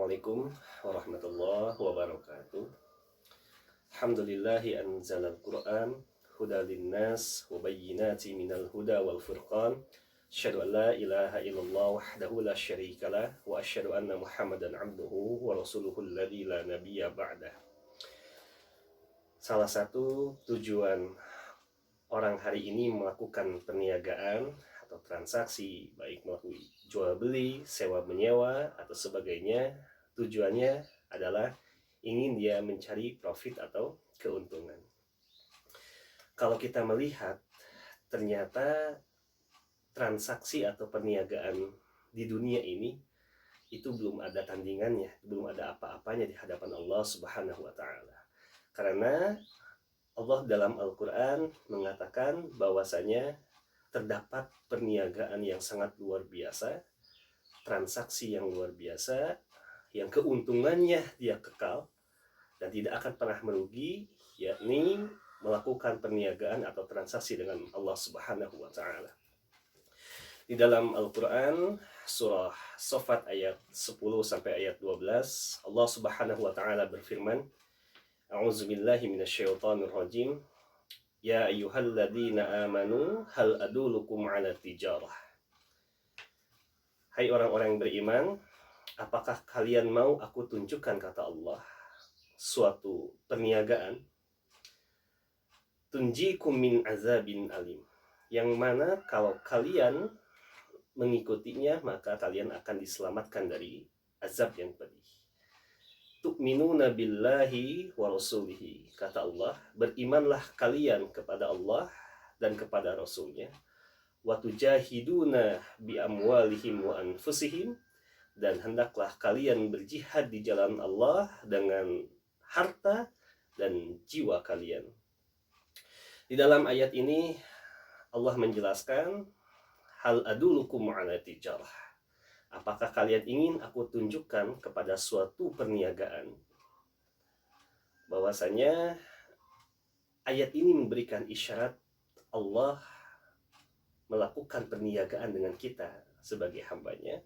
Assalamualaikum warahmatullahi wabarakatuh. Alhamdulillahi anzalal Qur'an huda linnas wa bayyinati minal huda wal furqan. Asyhadu an la ilaha illallah wahdahu la syarikalah wa asyhadu anna Muhammadan abduhu wa rasuluhu alladzi la nabiyya ba'dah. Salah satu tujuan orang hari ini melakukan perniagaan atau transaksi, baik melalui jual beli, sewa menyewa atau sebagainya, tujuannya adalah ingin dia mencari profit atau keuntungan. Kalau kita melihat, ternyata transaksi atau perniagaan di dunia ini itu belum ada tandingannya, belum ada apa-apanya di hadapan Allah Subhanahu wa taala. Karena Allah dalam Al-Quran mengatakan bahwasanya terdapat perniagaan yang sangat luar biasa, transaksi yang luar biasa, yang keuntungannya dia kekal dan tidak akan pernah merugi, yakni melakukan perniagaan atau transaksi dengan Allah Subhanahu wa taala. Di dalam Al-Quran surah Shafat ayat 10 sampai ayat 12, Allah Subhanahu wa taala berfirman, A'udzubillahi minasyaitonir rajim. Ya ayyuhalladzina amanu hal adulukum 'ala tijarah. Hai orang-orang yang beriman, apakah kalian mau aku tunjukkan, kata Allah, suatu perniagaan tunjikum min azabin alim, yang mana kalau kalian mengikutinya maka kalian akan diselamatkan dari azab yang pedih. Tu'minuna billahi wa rasulihi, kata Allah, berimanlah kalian kepada Allah dan kepada Rasulnya. Wa tujahiduna bi amwalihim wa anfusihim, dan hendaklah kalian berjihad di jalan Allah dengan harta dan jiwa kalian. Di dalam ayat ini Allah menjelaskan, hal adulukum ala tijarah. Apakah kalian ingin aku tunjukkan kepada suatu perniagaan? Bahwasanya ayat ini memberikan isyarat Allah melakukan perniagaan dengan kita sebagai hambanya,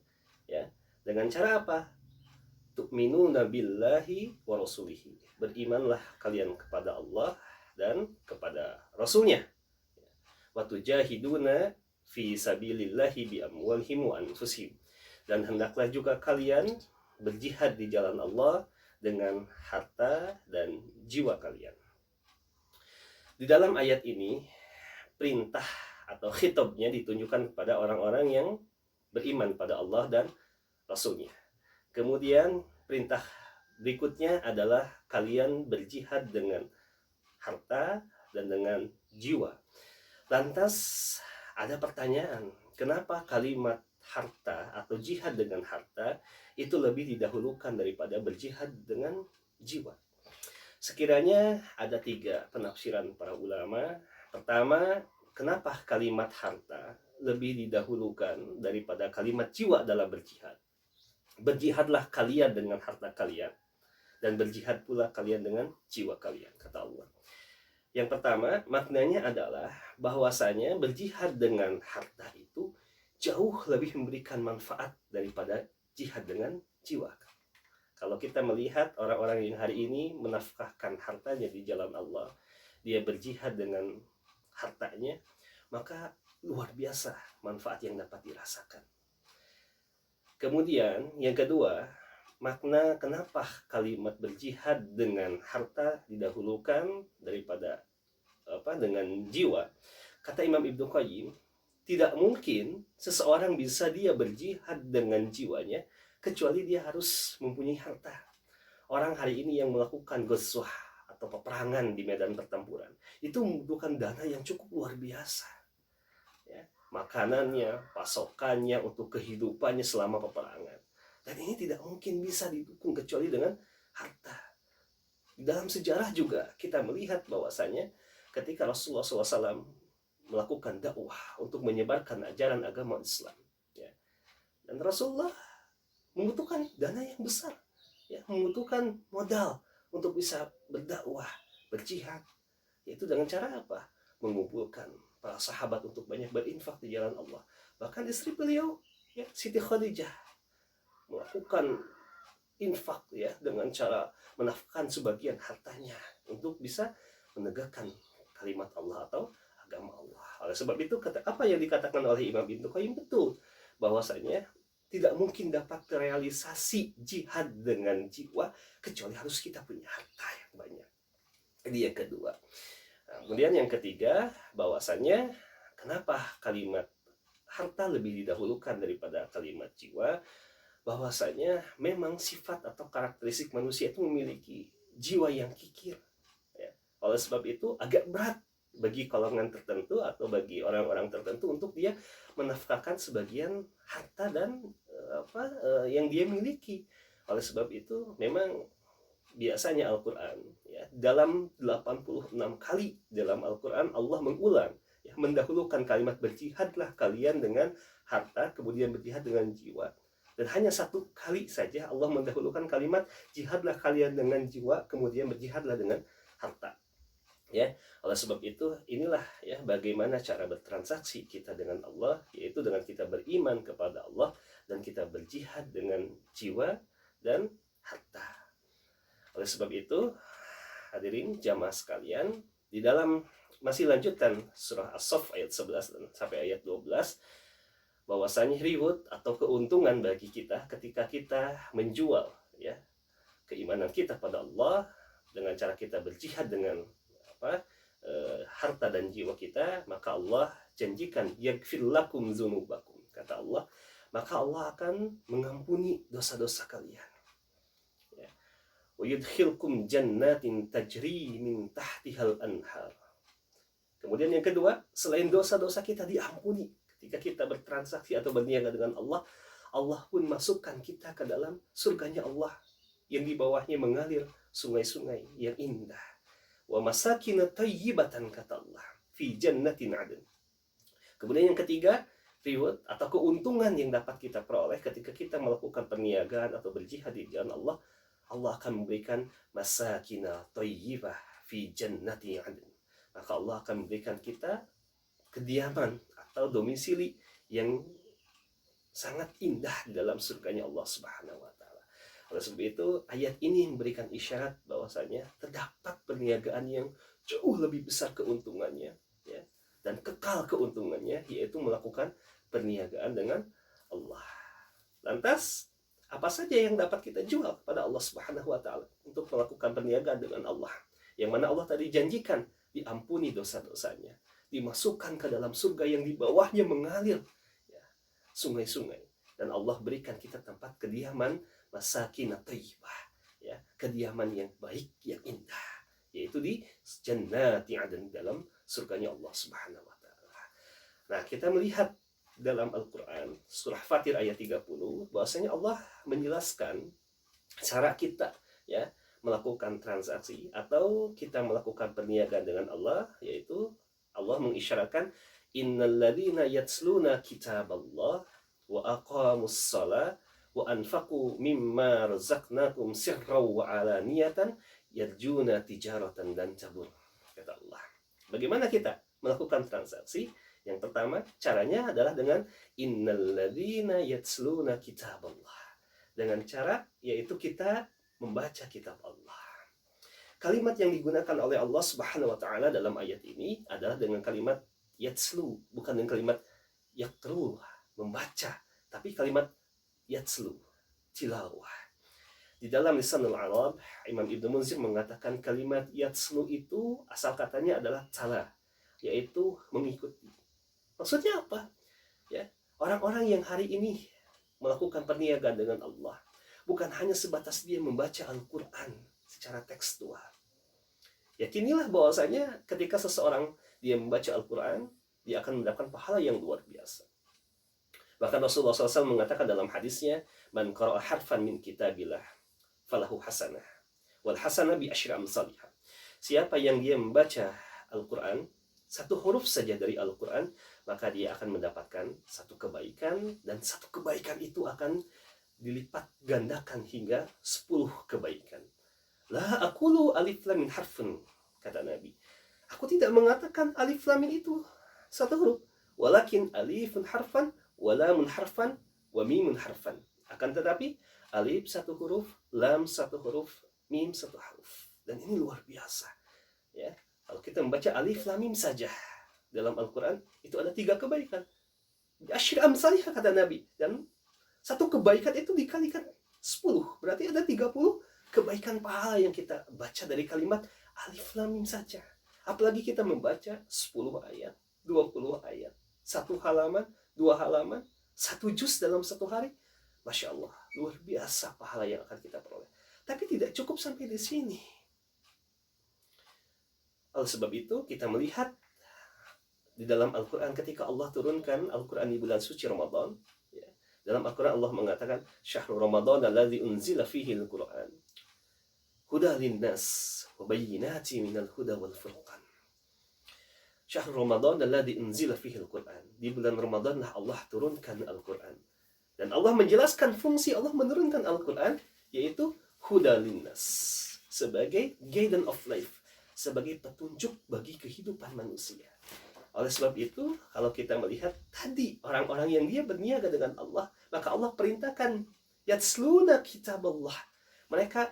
ya. Dengan cara apa? Tu'minuna billahi wa rasulihi. Berimanlah kalian kepada Allah dan kepada Rasulnya. Wa tujahiduna fi sabilillahi bi amwalihim wa anfusihim. Dan hendaklah juga kalian berjihad di jalan Allah dengan harta dan jiwa kalian. Di dalam ayat ini, perintah atau khitabnya ditunjukkan kepada orang-orang yang beriman pada Allah dan Rasulnya. Kemudian perintah berikutnya adalah kalian berjihad dengan harta dan dengan jiwa. Lantas ada pertanyaan, kenapa kalimat harta atau jihad dengan harta itu lebih didahulukan daripada berjihad dengan jiwa? Sekiranya ada 3 penafsiran para ulama. Pertama, kenapa kalimat harta lebih didahulukan daripada kalimat jiwa dalam berjihad? Berjihadlah kalian dengan harta kalian, dan berjihad pula kalian dengan jiwa kalian, kata Allah. Yang pertama, maknanya adalah bahwasanya berjihad dengan harta itu jauh lebih memberikan manfaat daripada jihad dengan jiwa. Kalau kita melihat orang-orang yang hari ini menafkahkan hartanya di jalan Allah, dia berjihad dengan hartanya, maka luar biasa manfaat yang dapat dirasakan. Kemudian yang kedua, makna kenapa kalimat berjihad dengan harta didahulukan daripada dengan jiwa. Kata Imam Ibnu Qayyim, tidak mungkin seseorang bisa dia berjihad dengan jiwanya kecuali dia harus mempunyai harta. Orang hari ini yang melakukan ghazwah atau peperangan di medan pertempuran itu membutuhkan dana yang cukup luar biasa, ya. Makanannya, pasokannya untuk kehidupannya selama peperangan, dan ini tidak mungkin bisa didukung kecuali dengan harta. Di dalam sejarah juga kita melihat bahwasanya ketika Rasulullah SAW melakukan dakwah untuk menyebarkan ajaran agama Islam, ya, dan Rasulullah membutuhkan dana yang besar, ya, membutuhkan modal untuk bisa berdakwah, berjihad, yaitu dengan cara apa? Mengumpulkan para sahabat untuk banyak berinfak di jalan Allah. Bahkan istri beliau, ya, Siti Khadijah, melakukan infak ya, dengan cara menafkahkan sebagian hartanya untuk bisa menegakkan kalimat Allah atau agama Allah. Oleh sebab itu apa yang dikatakan oleh Imam Ibnu Qayyim betul, bahwasanya tidak mungkin dapat terrealisasi jihad dengan jiwa kecuali harus kita punya harta yang banyak. Ini yang kedua. Nah, kemudian yang ketiga, bahwasanya kenapa kalimat harta lebih didahulukan daripada kalimat jiwa? Bahwasanya memang sifat atau karakteristik manusia itu memiliki jiwa yang kikir. Ya. Oleh sebab itu agak berat bagi golongan tertentu atau bagi orang-orang tertentu untuk dia menafkahkan sebagian harta dan yang dia miliki. Oleh sebab itu memang biasanya Al-Quran ya, dalam 86 kali dalam Al-Quran Allah mengulang ya, mendahulukan kalimat berjihadlah kalian dengan harta, kemudian berjihad dengan jiwa. Dan hanya satu kali saja Allah mendahulukan kalimat jihadlah kalian dengan jiwa, kemudian berjihadlah dengan harta. Ya, oleh sebab itu inilah ya bagaimana cara bertransaksi kita dengan Allah, yaitu dengan kita beriman kepada Allah dan kita berjihad dengan jiwa dan harta. Oleh sebab itu, hadirin jamaah sekalian, di dalam masih lanjutan surah As-Saff ayat 11 sampai ayat 12, bahwasanya reward atau keuntungan bagi kita ketika kita menjual ya keimanan kita pada Allah dengan cara kita berjihad dengan harta dan jiwa kita, maka Allah janjikan yaghfir lakum dzunubakum, kata Allah, maka Allah akan mengampuni dosa-dosa kalian ya. Wa yudkhilkum jannatin tajri min tahtihal anhar. Kemudian yang kedua, selain dosa-dosa kita diampuni ketika kita bertransaksi atau berniaga dengan Allah, Allah pun masukkan kita ke dalam surganya Allah yang di bawahnya mengalir sungai-sungai yang indah. Wa masakin thayyibatan, kata Allah, fi jannatin 'adn. Kemudian yang ketiga, reward atau keuntungan yang dapat kita peroleh ketika kita melakukan perniagaan atau berjihad di jalan Allah, Allah akan memberikan masakin thayyibah fi jannatin 'adn. Maka Allah akan memberikan kita kediaman atau domisili yang sangat indah di dalam surganya Allah Subhanahu wa taala. Oleh sebab itu, ayat ini memberikan isyarat bahwasanya terdapat perniagaan yang jauh lebih besar keuntungannya ya, dan kekal keuntungannya, yaitu melakukan perniagaan dengan Allah. Lantas, apa saja yang dapat kita jual kepada Allah Subhanahu wa taala untuk melakukan perniagaan dengan Allah? Yang mana Allah tadi janjikan diampuni dosa-dosanya, dimasukkan ke dalam surga yang di bawahnya mengalir ya, sungai-sungai, dan Allah berikan kita tempat kediaman masakin thayyibah ya, kediaman yang baik yang indah, yaitu di jannati 'adn, dalam surganya Allah Subhanahu wa taala. Nah, kita melihat dalam Al-Qur'an surah Fatir ayat 30 bahwasanya Allah menjelaskan cara kita ya melakukan transaksi atau kita melakukan perniagaan dengan Allah, yaitu Allah mengisyaratkan innalladzina yatsluna kitaballah wa aqamus shalah wa anfaqu mimma razaqnakum sirran wa alaniyatan yarjuna tijaratan lan tabur, kata Allah. Bagaimana kita melakukan transaksi? Yang pertama, caranya adalah dengan innalladzina yatsluna kitaballah, dengan cara yaitu kita membaca kitab Allah. Kalimat yang digunakan oleh Allah Subhanahu wa taala dalam ayat ini adalah dengan kalimat yatslu, bukan dengan kalimat yaqru, membaca, tapi kalimat yatslu, tilawah. Di dalam Lisanul Arab, Imam Ibnu Munzir mengatakan kalimat yatslu itu asal katanya adalah tala, yaitu mengikuti. Maksudnya apa? Ya, orang-orang yang hari ini melakukan perniagaan dengan Allah bukan hanya sebatas dia membaca Al-Quran secara tekstual. Yakinilah bahwasanya ketika seseorang dia membaca Al-Quran, dia akan mendapatkan pahala yang luar biasa. Bahkan Rasulullah SAW mengatakan dalam hadisnya, man qara'a harfan min kitabillah falahu hasanah wal hasanah bi asyri amsalihha. Siapa yang dia membaca Al-Quran, satu huruf saja dari Al-Quran, maka dia akan mendapatkan satu kebaikan, dan satu kebaikan itu akan dilipat gandakan hingga 10 kebaikan. La aqulu alif lam min harfun, kata Nabi. Aku tidak mengatakan alif lam min itu satu huruf, walakin alifun harfan wa lamun harfan wa mimun harfan. Akan tetapi Alif satu huruf, lam satu huruf, mim satu huruf. Dan ini luar biasa. Ya, kalau kita membaca alif lam mim saja dalam Al-Quran itu ada 3 kebaikan. Asyir amsalih kata Nabi. Dan satu kebaikan itu dikalikan 10. Berarti ada 30 kebaikan pahala yang kita baca dari kalimat alif lam mim saja. Apalagi kita membaca 10 ayat, 20 ayat, 1 halaman, 2 halaman, 1 juz dalam 1 hari. Masya Allah, luar biasa pahala yang akan kita peroleh. Tapi tidak cukup sampai di sini. Oleh sebab itu kita melihat di dalam Al-Quran ketika Allah turunkan Al-Quran di bulan suci Ramadan, ya, dalam Al-Quran Allah mengatakan syahrul Ramadan alladzi unzila fihi al-Quran huda linnas wa bayyinati minal huda wal furqan. Syahrul Ramadan alladzi unzila fihi al-Quran. Di bulan Ramadan lah Allah turunkan Al-Quran. Dan Allah menjelaskan fungsi Allah menurunkan Al-Quran yaitu huda linnas, sebagai guidance of life, sebagai petunjuk bagi kehidupan manusia. Oleh sebab itu, kalau kita melihat tadi orang-orang yang dia berniaga dengan Allah, maka Allah perintahkan yatsluna kitaballah. Mereka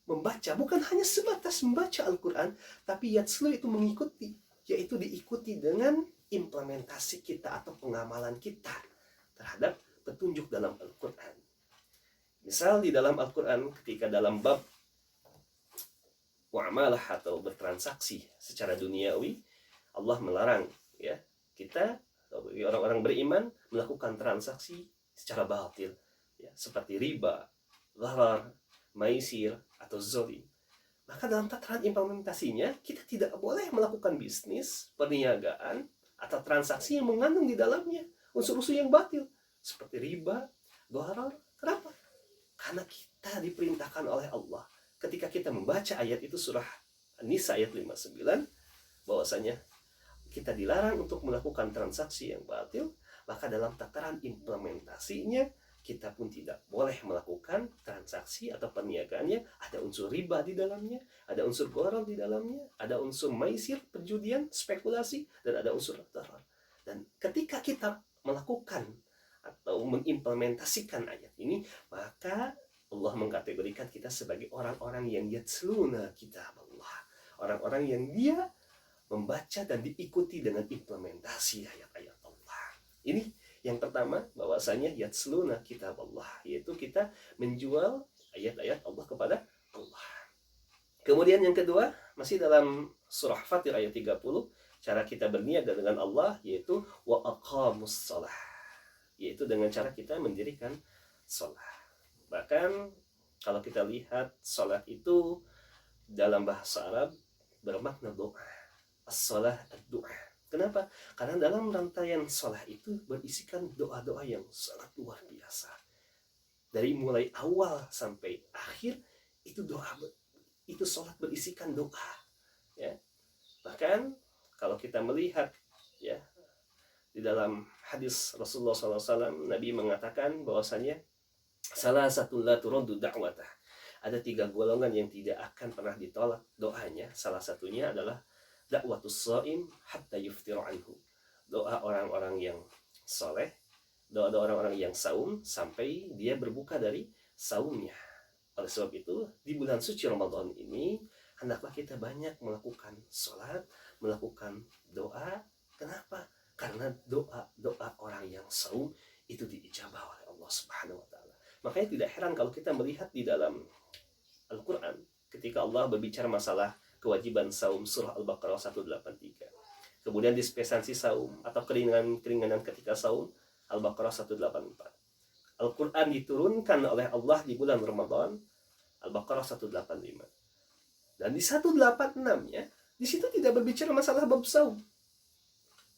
membaca, bukan hanya sebatas membaca Al-Quran, tapi yatslu itu mengikuti, yaitu diikuti dengan implementasi kita atau pengamalan kita terhadap petunjuk dalam Al-Quran. Misal di dalam Al-Quran ketika dalam bab muamalah atau bertransaksi secara duniawi, Allah melarang ya kita orang-orang beriman melakukan transaksi secara batil, ya, seperti riba, gharar, maisir atau zolim. Maka dalam tataran implementasinya kita tidak boleh melakukan bisnis, perniagaan atau transaksi yang mengandung di dalamnya unsur-unsur yang batil seperti riba, gharar. Kenapa? Karena kita diperintahkan oleh Allah ketika kita membaca ayat itu surah An-Nisa ayat 59 bahwasanya kita dilarang untuk melakukan transaksi yang batil, maka dalam tataran implementasinya kita pun tidak boleh melakukan transaksi atau perniagaannya ada unsur riba di dalamnya, ada unsur gharar di dalamnya, ada unsur maisir, perjudian, spekulasi, dan ada unsur gharar. Dan ketika kita melakukan atau mengimplementasikan ayat ini, maka Allah mengkategorikan kita sebagai orang-orang yang yatsluna kitaballah, orang-orang yang dia membaca dan diikuti dengan implementasi ayat-ayat Allah. Ini yang pertama, bahwasanya yatsluna kitaballah, yaitu kita menjual ayat-ayat Allah kepada Allah. Kemudian yang kedua, masih dalam surah Fatir ayat 30, cara kita berniaga dengan Allah yaitu wa aqamus shalah, yaitu dengan cara kita mendirikan sholat. Bahkan kalau kita lihat sholat itu dalam bahasa Arab bermakna doa. As-sholah ad-doa. Kenapa? Karena dalam rantaian sholat itu berisikan doa-doa yang sangat luar biasa. Dari mulai awal sampai akhir itu doa, itu sholat berisikan doa. Ya. Bahkan kalau kita melihat ya di dalam hadis Rasulullah SAW, Nabi mengatakan bahwasanya salah satu la turaddu da'watah. Ada 3 golongan yang tidak akan pernah ditolak doanya. Salah satunya adalah da'watus shaim hatta yuftiru anhu. Doa orang-orang yang soleh, doa orang-orang yang saum sampai dia berbuka dari saumnya. Oleh sebab itu, di bulan suci Ramadan ini hendaklah kita banyak melakukan sholat, melakukan doa. Kenapa? Karena doa orang yang saum itu diijabah oleh Allah Subhanahu wa taala. Makanya tidak heran kalau kita melihat di dalam Al-Qur'an ketika Allah berbicara masalah kewajiban saum surah Al-Baqarah 183. Kemudian dispensasi saum atau keringanan ketika saum Al-Baqarah 184. Al-Qur'an diturunkan oleh Allah di bulan Ramadan Al-Baqarah 185. Dan di 186-nya di situ tidak berbicara masalah bab saum.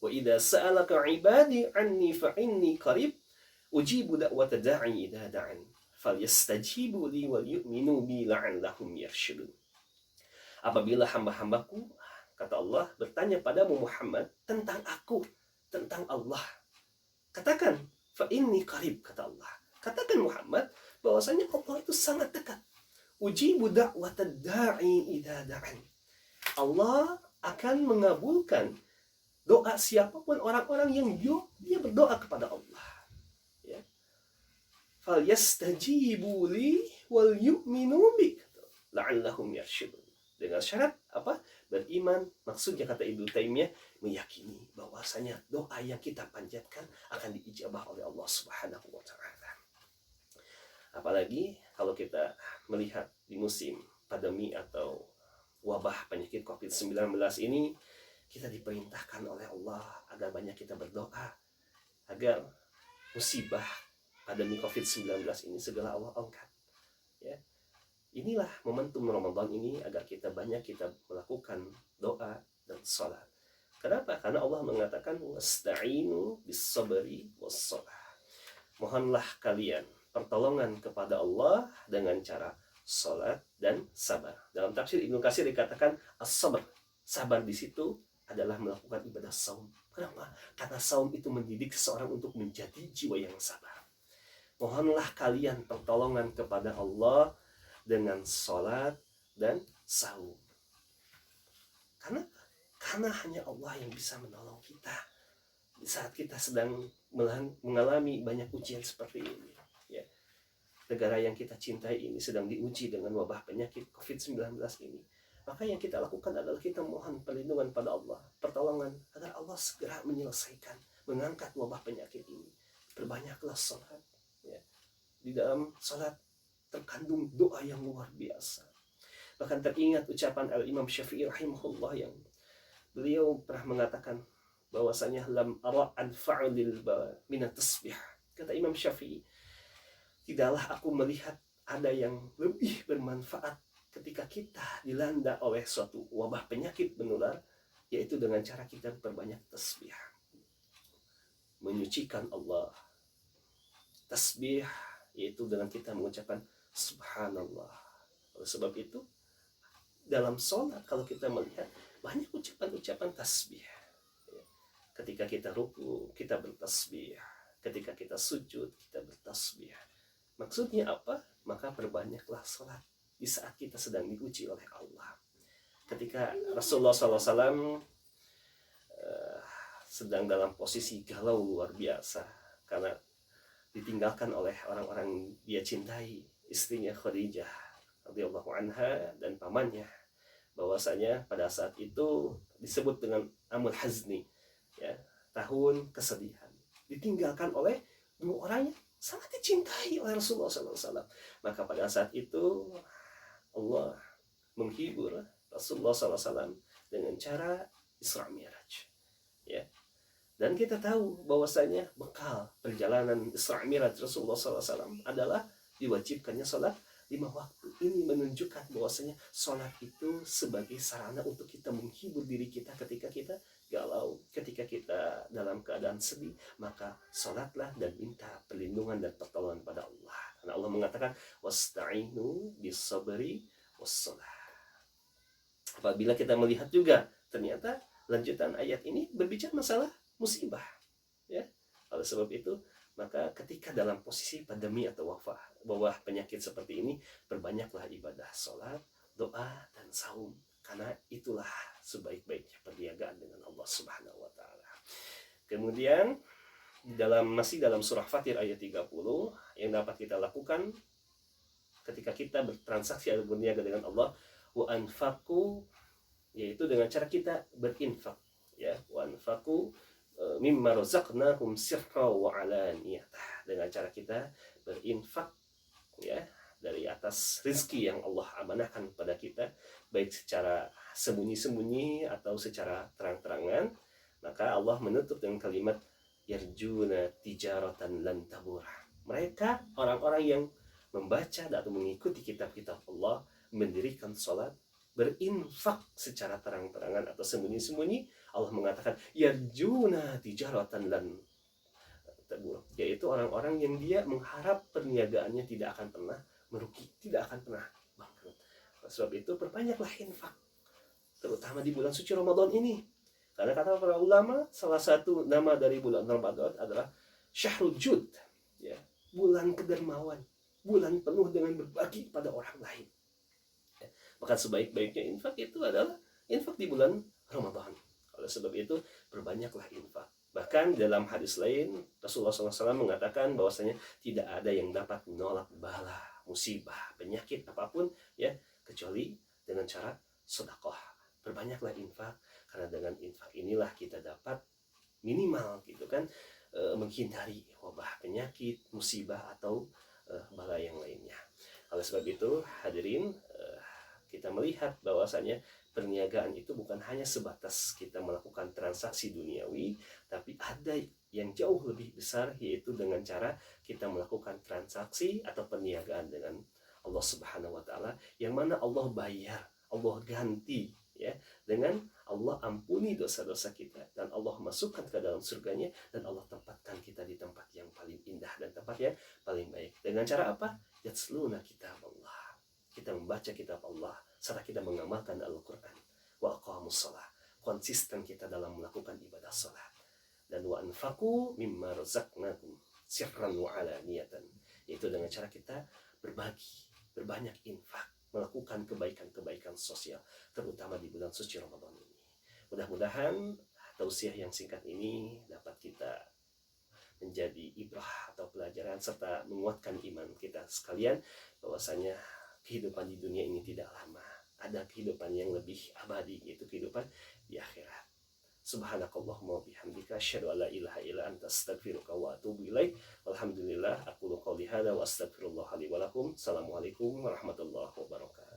Wa idza sa'alaka 'ibadi 'anni fa inni qarib ujibu da'wata da'i idza da'an falyastajibu li wal yu'minu bi la'allahum yarshudun. Apabila hamba-hambaku, kata Allah, bertanya padamu Muhammad tentang aku, tentang Allah, katakan fa inni qarib, kata Allah. Katakan Muhammad bahwasanya Allah itu sangat dekat. Ujibu da'wata da'i idza da'an. Allah akan mengabulkan doa siapapun orang-orang yang dia berdoa kepada Allah. Ya. falyastajibu li wal yu'minu bi la'allahum yarsyudun. Dengan syarat apa? Beriman. Maksudnya kata Ibnu Taimiyah, meyakini bahwasanya doa yang kita panjatkan akan diijabah oleh Allah Subhanahu wa taala. Apalagi kalau kita melihat di musim pandemi atau wabah penyakit COVID-19 ini, kita diperintahkan oleh Allah agar banyak kita berdoa agar musibah pandemi COVID-19 ini segera Allah angkat. Ya. Inilah momentum Ramadan ini agar kita banyak kita melakukan doa dan salat. Kenapa? Karena Allah mengatakan wasta'inu bis-sabri was-shalah. Mohonlah kalian pertolongan kepada Allah dengan cara salat dan sabar. Dalam tafsir Ibnu Katsir dikatakan as-sabr. Sabar di situ adalah melakukan ibadah saum. Kenapa? Karena saum itu mendidik seseorang untuk menjadi jiwa yang sabar. Mohonlah kalian pertolongan kepada Allah dengan salat dan saum. Karena hanya Allah yang bisa menolong kita di saat kita sedang mengalami banyak ujian seperti ini. Ya. Negara yang kita cintai ini sedang diuji dengan wabah penyakit COVID-19 ini. Maka yang kita lakukan adalah kita mohon perlindungan pada Allah, pertolongan agar Allah segera menyelesaikan, mengangkat wabah penyakit ini. Perbanyaklah salat. Ya. Di dalam salat terkandung doa yang luar biasa. Bahkan teringat ucapan Al-Imam Syafi'i rahimahullah yang beliau pernah mengatakan bahwasanya lam ara anfa'u lil minat tasbih. Kata Imam Syafi'i, tidaklah aku melihat ada yang lebih bermanfaat ketika kita dilanda oleh suatu wabah penyakit menular, yaitu dengan cara kita berbanyak tasbih, menyucikan Allah. Tasbih yaitu dengan kita mengucapkan subhanallah. Oleh sebab itu dalam sholat kalau kita melihat banyak ucapan-ucapan tasbih. Ketika kita ruku kita bertasbih, ketika kita sujud kita bertasbih. Maksudnya apa? Maka perbanyaklah sholat di saat kita sedang diuji oleh Allah. Ketika Rasulullah SAW sedang dalam posisi galau luar biasa karena ditinggalkan oleh orang-orang dia cintai, istrinya Khadijah radhiyallahu anha dan pamannya, bahwasanya pada saat itu disebut dengan Amul Hazni, ya, tahun kesedihan, ditinggalkan oleh dua orang yang sangat dicintai oleh Rasulullah SAW. Maka pada saat itu Allah menghibur Rasulullah SAW dengan cara Isra Mi'raj, ya. Dan kita tahu bahwasanya bekal perjalanan Isra Mi'raj Rasulullah SAW adalah diwajibkannya sholat 5 waktu. Ini menunjukkan bahwasanya sholat itu sebagai sarana untuk kita menghibur diri kita ketika kita galau, ketika kita dalam keadaan sedih, maka sholatlah dan minta perlindungan dan pertolongan pada Allah. Karena Allah mengatakan wasta'inu bis-sabri was-shalah. Apabila kita melihat juga ternyata lanjutan ayat ini berbicara masalah musibah, ya. Oleh sebab itu maka ketika dalam posisi pandemi atau wabah penyakit seperti ini, perbanyaklah ibadah sholat, doa dan saum, karena itulah sebaik-baiknya perniagaan dengan Allah Subhanahu wa taala. Kemudian masih dalam surah Fatir ayat 30 yang dapat kita lakukan ketika kita bertransaksi atau berniaga dengan Allah, wa anfaqu, yaitu dengan cara kita berinfak, ya, wa anfaqu mimma razaqnakum sirra wa alaniyah, dengan cara kita berinfak, ya, dari atas rezeki yang Allah amanahkan kepada kita, baik secara sembunyi-sembunyi atau secara terang-terangan. Maka Allah menutup dengan kalimat yarjuna tijaratan lan tabur. Mereka orang-orang yang membaca atau mengikuti kitab-kitab Allah, mendirikan sholat, berinfak secara terang-terangan atau sembunyi-sembunyi, Allah mengatakan yarjuna tijaratan lan tabur, yaitu orang-orang yang dia mengharap perniagaannya tidak akan pernah merugi, tidak akan pernah bangkrut. Sebab itu perbanyaklah infak, terutama di bulan suci Ramadan ini. Karena kata para ulama, salah satu nama dari bulan Ramadan adalah Syahrul Jud, ya, bulan kedermawan, bulan penuh dengan berbagi pada orang lain. Ya, maka sebaik-baiknya infak itu adalah infak di bulan Ramadan. Oleh sebab itu perbanyaklah infak. Bahkan dalam hadis lain Rasulullah SAW mengatakan bahwasanya tidak ada yang dapat menolak bala, musibah, penyakit apapun ya kecuali dengan cara sedekah. Berbanyaklah infak, karena dengan infak inilah kita dapat minimal gitu kan menghindari wabah, penyakit, musibah atau bala yang lainnya. Oleh sebab itu hadirin, kita melihat bahwasanya perniagaan itu bukan hanya sebatas kita melakukan transaksi duniawi, tapi ada yang jauh lebih besar, yaitu dengan cara kita melakukan transaksi atau perniagaan dengan Allah Subhanahu wa taala, yang mana Allah bayar, Allah ganti ya dengan Allah ampuni dosa-dosa kita, dan Allah masukkan ke dalam surganya, dan Allah tempatkan kita di tempat yang paling indah dan tempat yang paling baik. Dengan cara apa? Yatsluna kitab Allah. Kita membaca kitab Allah serta kita mengamalkan Al-Quran. Wa aqamus shalah. Konsisten kita dalam melakukan ibadah salat. Dan wa anfaqu mimma razaqnakum sirran wa alaniyatan. Yaitu dengan cara kita berbagi, berbanyak infak, melakukan kebaikan-kebaikan sosial, terutama di bulan suci Ramadan ini. Mudah-mudahan tausiah yang singkat ini dapat kita menjadi ibrah atau pelajaran serta menguatkan iman kita sekalian, bahwasanya kehidupan di dunia ini tidak lama. Ada kehidupan yang lebih abadi, yaitu kehidupan di akhirat. Subhanakallahumma bihamdika asyhadu an la ilaha illa anta astaghfiruka wa atubu ilaik. Walhamdulillah, aqulu qouli hadza wa astaghfirullah li wa lakum. Assalamualaikum warahmatullahi wabarakatuh.